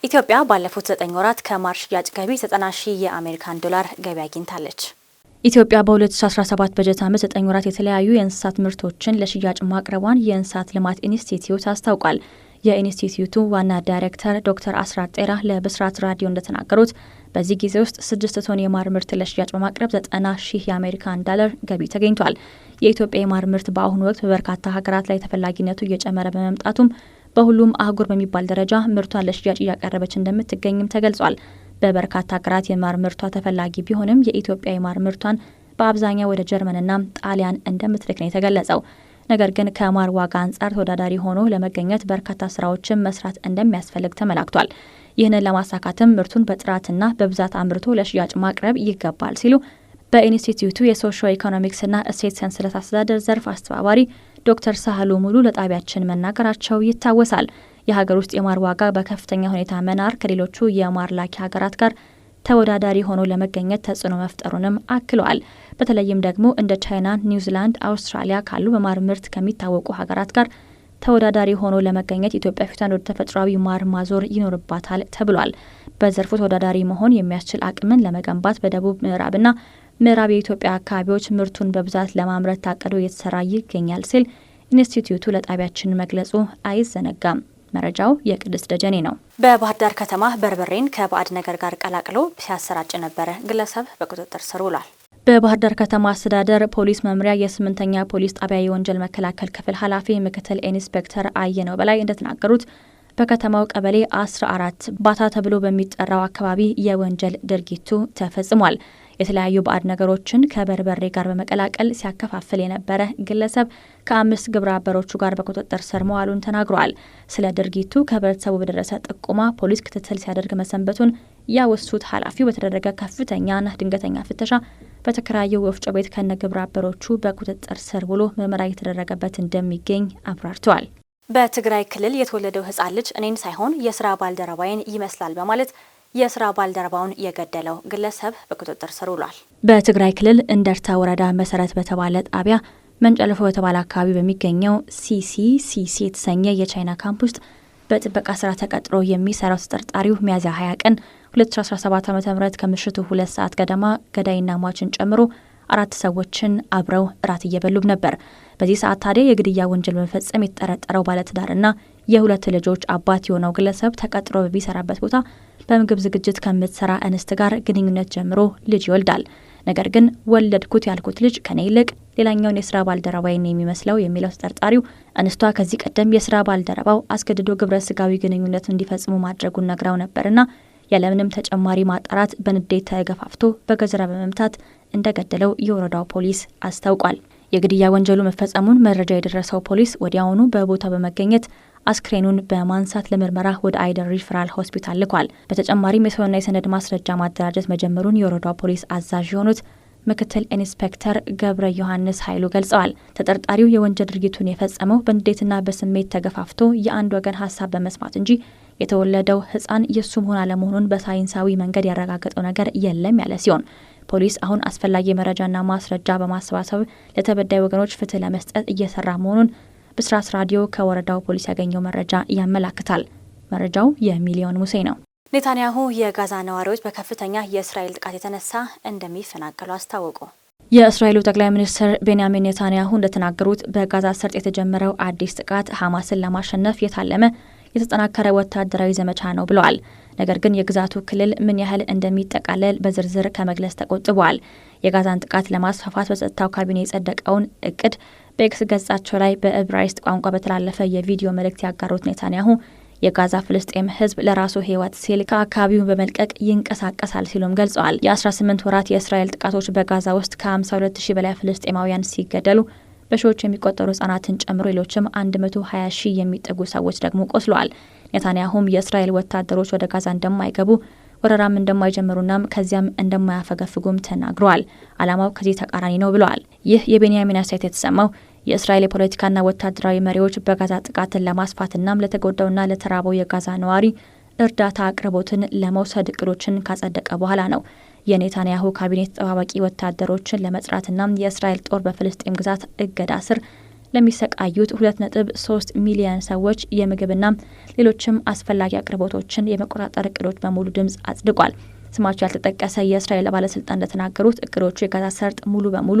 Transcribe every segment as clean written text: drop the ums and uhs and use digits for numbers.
ኢትዮጵያ ባለፉት 9 ወራት ከማር ሽያጭ ገቢ 90 ሺህ የአሜሪካን ዶላር ገቢ አግኝታለች። ኢትዮጵያ በ2017 በጀት ዓመት 9 ወራት የተለያዩ የእንስሳት ምርቶችን ለሽያጭ ማቅረቧን የእንስሳት ልማት ኢንስቲትዩት አስታውቋል። የኢንስቲትዩቱ ዋና ዳይሬክተር ዶክተር አስራት ጤራ ለብስራት ራዲዮ እንደተናገሩት በዚህ ጊዜ ውስጥ 6 ቶን የማር ምርት ለሽያጭ በማቅረብ 90 ሺህ የአሜሪካን ዶላር ገቢ ተገኝቷል። የኢትዮጵያ የማር ምርት በአሁኑ ወቅት በበርካታ ሀገራት ላይ ተፈላጊነቱ እየጨመረ በመምጣቱም በሁሉም አህጉር በሚባል ደረጃ ምርቷን ለሽያጭ እያቀረበች እንደምትገኝም ተገልጿል። በበርካታ ሀገራት የማር ምርቷ ተፈላጊ ቢሆንም የኢትዮጵያ የማር ምርቷን በአብዛኛው ወደ ጀርመንና ጣሊያን እንደምትልክ ነው የተገለጸው። ነገር ግን ከማር ዋጋ አንጻር ተወዳዳሪ ሆኖ ለመገኘት በርካታ ስራዎችን መስራት እንደሚያስፈልግ ተመላክቷል። ይህንን ለማሳካትም ምርቱን በጥራትና በብዛት አምርቶ ለሽያጭ ማቅረብ ይገባል ሲሉ በኢንስቲትዩቱ የሶሾ ኢኮኖሚክስና እሴት ሰንሰለት አስተዳደር ዘርፍ አስተባባሪ ዶክተር ሳህሉ ሙሉ ለጣቢያችን መናገራቸው ይታወሳል። የሀገር ውስጥ የማር ዋጋ በከፍተኛ ሁኔታ መናር ከሌሎቹ የማር ላኪ ሀገራት ጋር ተወዳዳሪ ሆኖ ለመገኘት ተጽዕኖ መፍጠሩንም አክለዋል። በተለይም ደግሞ እንደ ቻይና፣ ኒውዚላንድ፣ አውስትራሊያ ካሉ በማር ምርት ከሚታወቁ ሀገራት ጋር ተወዳዳሪ ሆኖ ለመገኘት ኢትዮጵያ ፊቷን ወደ ተፈጥሯዊ ማር ማዞር ይኖርባታል ተብሏል። በዘርፉ ተወዳዳሪ መሆን የሚያስችል አቅምን ለመገንባት በደቡብ ምዕራብና ምዕራብ የኢትዮጵያ አካባቢዎች ምርቱን በብዛት ለማምረት ታቅዶ እየተሰራ ይገኛል ሲል ኢንስቲትዩቱ ለጣቢያችን መግለጹ አይዘነጋም። መረጃው የቅድስት ደጀኔ ነው። በባህር ዳር ከተማ በርበሬን ከባዕድ ነገር ጋር ቀላቅሎ ሲያሰራጭ ነበረ ግለሰብ በቁጥጥር ስር ውሏል። በባህር ዳር ከተማ አስተዳደር ፖሊስ መምሪያ የ8ኛ ፖሊስ ጣቢያ የወንጀል መከላከል ክፍል ኃላፊ ምክትል ኢንስፔክተር አየነው በላይ እንደተናገሩት በከተማው ቀበሌ 14 ባታ ተብሎ በሚጠራው አካባቢ የወንጀል ድርጊቱ ተፈጽሟል። የተለያዩ ባዕድ ነገሮችን ከበርበሬ ጋር በመቀላቀል ሲያከፋፍል የነበረ ግለሰብ ከ5 ግብረ አበሮቹ ጋር በቁጥጥር ስር መዋሉን ተናግረዋል። ስለ ድርጊቱ ከህብረተሰቡ በደረሰ ጥቆማ ፖሊስ ክትትል ሲያደርግ መሰንበቱን ያወሱት ኃላፊው በተደረገ ከፍተኛና ድንገተኛ ፍተሻ በተከራየው ወፍጮ ቤት ከነ ግብረ አበሮቹ በቁጥጥር ስር ውሎ ምርመራ እየተደረገበት እንደሚገኝ አብራርተዋል። በትግራይ ክልል የተወለደው ህጻን ልጅ እኔን ሳይሆን የስራ ባልደረባዬን ይመስላል በማለት የስራ ባልደረባውን የገደለው ግለሰብ በቁጥጥር ስር ውሏል። በትግራይ ክልል እንደርታ ወረዳ መሰረት በተባለ ጣቢያ መንጨልፎ በተባለ አካባቢ በሚገኘው ሲሲ የተሰኘ የቻይና ካምፕ ውስጥ በጥበቃ ስራ ተቀጥሮ የሚሰራው ተጠርጣሪው ሚያዝያ 20 ቀን 2017 ዓ.ም ከምሽቱ 2 ሰዓት ገደማ ገዳይና ሟችን ጨምሮ 4 ሰዎችን አብረው እራት እየበሉም ነበር። በዚህ ሰዓት ታዲያ የግድያ ወንጀል በመፈጸም የተጠረጠረው ባለትዳርና የ2 ልጆች አባት የሆነው ግለሰብ ተቀጥሮ በሚሰራበት ቦታ በምግብ ዝግጅት ከምትሰራ እንስት ጋር ግንኙነት ጀምሮ ልጅ ይወልዳል። ነገር ግን ወለድኩት ያልኩት ልጅ ከኔ ይልቅ ሌላኛውን የስራ ባልደረባዬን የሚመስለው የሚለው ተጠርጣሪው እንስቷ ከዚህ ቀደም የስራ ባልደረባው አስገድዶ ግብረ ስጋዊ ግንኙነት እንዲፈጽሙ ማድረጉን ነግራው ነበርና ያለምንም ተጨማሪ ማጣራት በንዴት ተገፋፍቶ በገጀራ በመምታት እንደገደለው የወረዳው ፖሊስ አስታውቋል። የግድያ ወንጀሉ መፈጸሙን መረጃ የደረሰው ፖሊስ ወዲያውኑ በቦታው በመገኘት አስክሬኑን በማንሳት ለምርመራ ወደ አይደር ሪፈራል ሆስፒታል ልኳል። በተጨማሪም የሰውና የሰነድ ማስረጃ ማደራጀት መጀመሩን የወረዳው ፖሊስ አዛዥ የሆኑት ምክትል ኢንስፔክተር ገብረ ዮሐንስ ኃይሉ ገልጸዋል። ተጠርጣሪው የወንጀል ድርጊቱን የፈጸመው በንዴትና በስሜት ተገፋፍቶ የአንድ ወገን ሀሳብ በመስማት እንጂ የተወለደው ህፃን የሱ መሆን አለመሆኑን በሳይንሳዊ መንገድ ያረጋገጠው ነገር የለም ያለ ሲሆን ፖሊስ አሁን አስፈላጊ መረጃና ማስረጃ በማሰባሰብ ለተበዳይ ወገኖች ፍትህ ለመስጠት እየሰራ መሆኑን ብስራት ራዲዮ ከወረዳው ፖሊስ ያገኘው መረጃ ያመላክታል። መረጃው የሚሊዮን ሙሴ ነው። ኔታንያሁ የጋዛ ነዋሪዎች በከፍተኛ የእስራኤል ጥቃት የተነሳ እንደሚፈናቀሉ አስታወቁ። የእስራኤሉ ጠቅላይ ሚኒስትር ቤንያሚን ኔታንያሁ እንደተናገሩት በጋዛ ሰርጥ የተጀመረው አዲስ ጥቃት ሐማስን ለማሸነፍ የታለመ የተጠናከረ ወታደራዊ ዘመቻ ነው ብለዋል። ነገር ግን የግዛቱ ክልል ምን ያህል እንደሚጠቃለል በዝርዝር ከመግለጽ ተቆጥበዋል። የጋዛን ጥቃት ለማስፋፋት በጸጥታው ካቢኔ የጸደቀውን እቅድ በኤክስ ገጻቸው ላይ በዕብራይስጥ ቋንቋ በተላለፈ የቪዲዮ መልእክት ያጋሩት ኔታንያሁ የጋዛ ፍልስጤም ሕዝብ ለራሱ ሕይወት ሲል ከአካባቢው በመልቀቅ ይንቀሳቀሳል ሲሉም ገልጸዋል። የ18 ወራት የእስራኤል ጥቃቶች በጋዛ ውስጥ ከ52,000 በላይ ፍልስጤማውያን ሲገደሉ በሺዎች የሚቆጠሩ ህጻናትን ጨምሮ ሌሎችም 120,000 የሚጠጉ ሰዎች ደግሞ ቆስለዋል። ኔታንያሁም የእስራኤል ወታደሮች ወደ ጋዛ እንደማይገቡ ወረራም እንደማይጀምሩናም ከዚያም እንደማያፈገፍጉም ተናግረዋል። ዓላማው ከዚህ ተቃራኒ ነው ብለዋል። ይህ የቤንያሚን አስተያየት የተሰማው የእስራኤል የፖለቲካና ወታደራዊ መሪዎች በጋዛ ጥቃትን ለማስፋትናም ለተጎዳውና ለተራበው የጋዛ ነዋሪ እርዳታ አቅርቦትን ለመውሰድ እቅዶችን ካጸደቀ በኋላ ነው። የኔታንያሁ ካቢኔት ተጠባባቂ ወታደሮችን ለመጥራትና የእስራኤል ጦር በፍልስጤም ግዛት እገዳ ስር ለሚሰቃዩት 2.3 ሚሊዮን ሰዎች የምግብና ሌሎችም አስፈላጊ አቅርቦቶችን የመቆጣጠር እቅዶች በሙሉ ድምጽ አጽድቋል። ስማቸው ያልተጠቀሰ የእስራኤል ባለስልጣን እንደተናገሩት እቅዶቹ የጋዛ ሰርጥ ሙሉ በሙሉ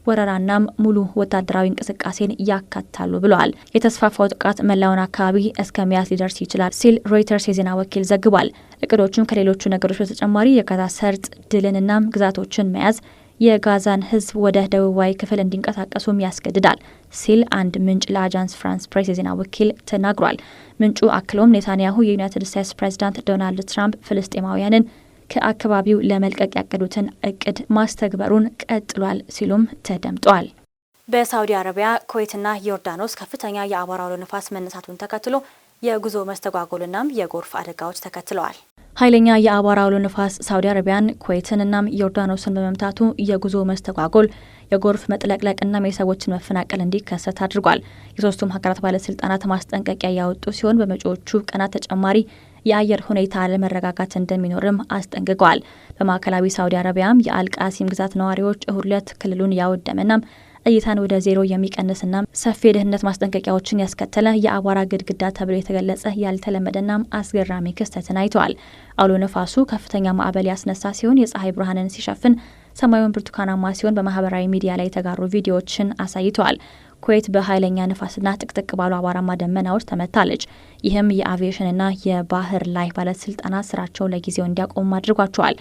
ወረራናም ሙሉ ወታደራዊ እንቅስቃሴን ያካታሉ ብለዋል። የተስፋፋው ጥቃት መላውን አካባቢ እስከ መያዝ ሊደርስ ይችላል ሲል ሮይተርስ የዜና ወኪል ዘግቧል። እቅዶቹም ከሌሎቹ ነገሮች በተጨማሪ የጋዛ ሰርጥ ድልንና ግዛቶችን መያዝ የጋዛን ሕዝብ ወደ ደቡባዊ ክፍል እንዲንቀሳቀሱም ያስገድዳል ሲል አንድ ምንጭ ለአጃንስ ፍራንስ ፕሬስ የዜና ወኪል ተናግሯል። ምንጩ አክሎም ኔታንያሁ የዩናይትድ ስቴትስ ፕሬዚዳንት ዶናልድ ትራምፕ ፍልስጤማውያንን ከአካባቢው ለመልቀቅ ያቀዱትን እቅድ ማስተግበሩን ቀጥሏል ሲሉም ተደምጧል። በሳውዲ አረቢያ፣ ኩዌትና ዮርዳኖስ ከፍተኛ የአቧራ አውሎ ነፋስ መነሳቱን ተከትሎ የጉዞ መስተጓጎልና የጎርፍ አደጋዎች ተከትለዋል። ኃይለኛ የአቧራ አውሎ ነፋስ ሳውዲ አረቢያን፣ ኩዌትንና ዮርዳኖስን በመምታቱ የጉዞ መስተጓጎል፣ የጎርፍ መጥለቅለቅና የሰዎችን መፈናቀል እንዲከሰት አድርጓል። የሶስቱም ሀገራት ባለስልጣናት ማስጠንቀቂያ ያወጡ ሲሆን በመጪዎቹ ቀናት ተጨማሪ የአየር ሁኔታ አለመረጋጋት እንደሚኖርም አስጠንቅቀዋል። በማዕከላዊ ሳውዲ አረቢያም የአልቃሲም ግዛት ነዋሪዎች እሁድ ዕለት ክልሉን ያወደመና እይታን ወደ ዜሮ የሚቀንስና ሰፊ የደህንነት ማስጠንቀቂያዎችን ያስከተለ የአቧራ ግድግዳ ተብሎ የተገለጸ ያልተለመደና አስገራሚ ክስተትን አይተዋል። አውሎ ነፋሱ ከፍተኛ ማዕበል ያስነሳ ሲሆን የፀሐይ ብርሃንን ሲሸፍን ሰማዩን ብርቱካናማ ሲሆን በማህበራዊ ሚዲያ ላይ የተጋሩ ቪዲዮዎችን አሳይተዋል። ኩዌት በኃይለኛ ነፋስና ጥቅጥቅ ባሉ አቧራማ ደመናዎች ተመታለች። ይህም የአቪዬሽንና የባህር ላይ ባለስልጣናት ስራቸውን ለጊዜው እንዲያቆሙ አድርጓቸዋል።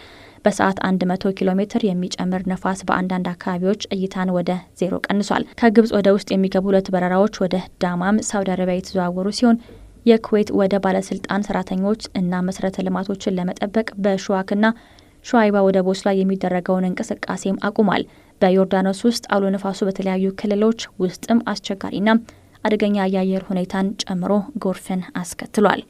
በሰዓት 100 ኪሎ ሜትር የሚጨምር ነፋስ በአንዳንድ አካባቢዎች እይታን ወደ ዜሮ ቀንሷል። ከግብጽ ወደ ውስጥ የሚገቡ 2 በረራዎች ወደ ዳማም ሳውዲ አረቢያ የተዘዋወሩ ሲሆን የኩዌት ወደ ባለስልጣን ሰራተኞች እና መሰረተ ልማቶችን ለመጠበቅ በሹዋክና ሹዋይባ ወደቦች ላይ የሚደረገውን እንቅስቃሴም አቁሟል። በዮርዳኖስ ውስጥ አውሎ ነፋሱ በተለያዩ ክልሎች ውስጥም አስቸጋሪና አደገኛ የአየር ሁኔታን ጨምሮ ጎርፍን አስከትሏል።